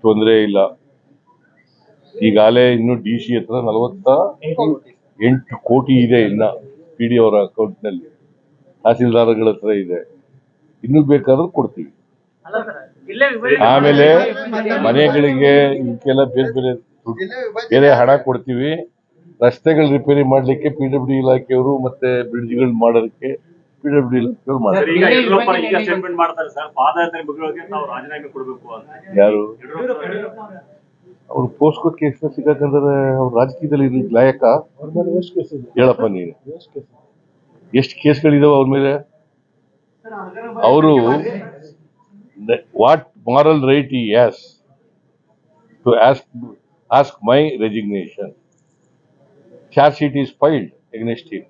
ತೊಂದರೆ ಇಲ್ಲ. ಈಗಾಗಲೇ ಇನ್ನು DC ಹತ್ರ 48 ಕೋಟಿ ಇದೆ, ಇನ್ನ PD ಅವರ ಅಕೌಂಟ್ ನಲ್ಲಿ, ತಹಸೀಲ್ದಾರ್ಗಳ ಹತ್ರ ಇದೆ. ಇನ್ನು ಬೇಕಾದ್ರೂ ಕೊಡ್ತೀವಿ. ಆಮೇಲೆ ಮನೆಗಳಿಗೆ ಇದಕ್ಕೆಲ್ಲ ಬೇರೆ ಹಣ ಕೊಡ್ತೀವಿ. ರಸ್ತೆಗಳು ರಿಪೇರಿ ಮಾಡ್ಲಿಕ್ಕೆ PWD ಇಲಾಖೆಯವರು ಮತ್ತೆ ಬ್ರಿಡ್ಜ್ಗಳು ಮಾಡೋದಕ್ಕೆ PWD ಇಲಾಖೆಯವರು ಮಾಡ್ತಾರೆ. ಯಾರು ಅವ್ರು ಪೋಸ್ಕೋ ಕೇಸ್ ಸಿಗಾಕಂದ್ರೆ ಅವ್ರು ರಾಜಕೀಯದಲ್ಲಿ ಲಾಯಕ ಹೇಳಪ್ಪ ನೀನು. ಎಷ್ಟು ಕೇಸ್ಗಳಿದಾವೆ ಅವ್ರ ಮೇಲೆ? ಅವರು what moral right he has to ask my resignation? Charge sheet is filed against him.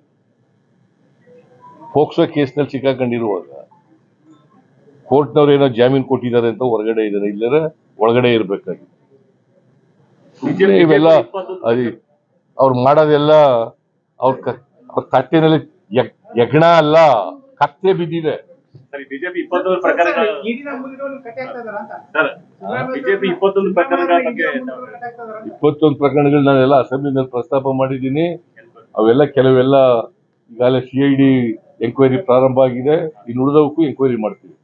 POCSO ಕೇಸ್ನಲ್ಲಿ ಸಿಕ್ಕಾಕೊಂಡಿರುವಾಗ ಕೋರ್ಟ್ನವ್ರು ಏನೋ ಜಾಮೀನು ಕೊಟ್ಟಿದ್ದಾರೆ ಅಂತ ಹೊರಗಡೆ ಇದ್ದಾರೆ, ಇಲ್ಲರ ಒಳಗಡೆ ಇರ್ಬೇಕಾಗಿ. ಇವೆಲ್ಲ ಅವ್ರು ಮಾಡೋದೆಲ್ಲ ಅವ್ರ ತಟ್ಟೆನಲ್ಲಿ ಯಜ್ಞ ಅಲ್ಲ, ಕತ್ತೆ ಬಿದ್ದಿದೆ. ಬಿಜೆಪಿ 21 ಪ್ರಕರಣಗಳು ನಾನೆಲ್ಲ ಅಸೆಂಬ್ಲಿನಲ್ಲಿ ಪ್ರಸ್ತಾಪ ಮಾಡಿದ್ದೀನಿ. ಅವೆಲ್ಲ ಕೆಲವೆಲ್ಲ ಈಗಾಗಲೇ CID ಎಂಕ್ವೈರಿ ಪ್ರಾರಂಭ ಆಗಿದೆ. ಇನ್ನು ಉಳಿದವಕ್ಕೂ ಎಂಕ್ವೈರಿ ಮಾಡ್ತೀವಿ.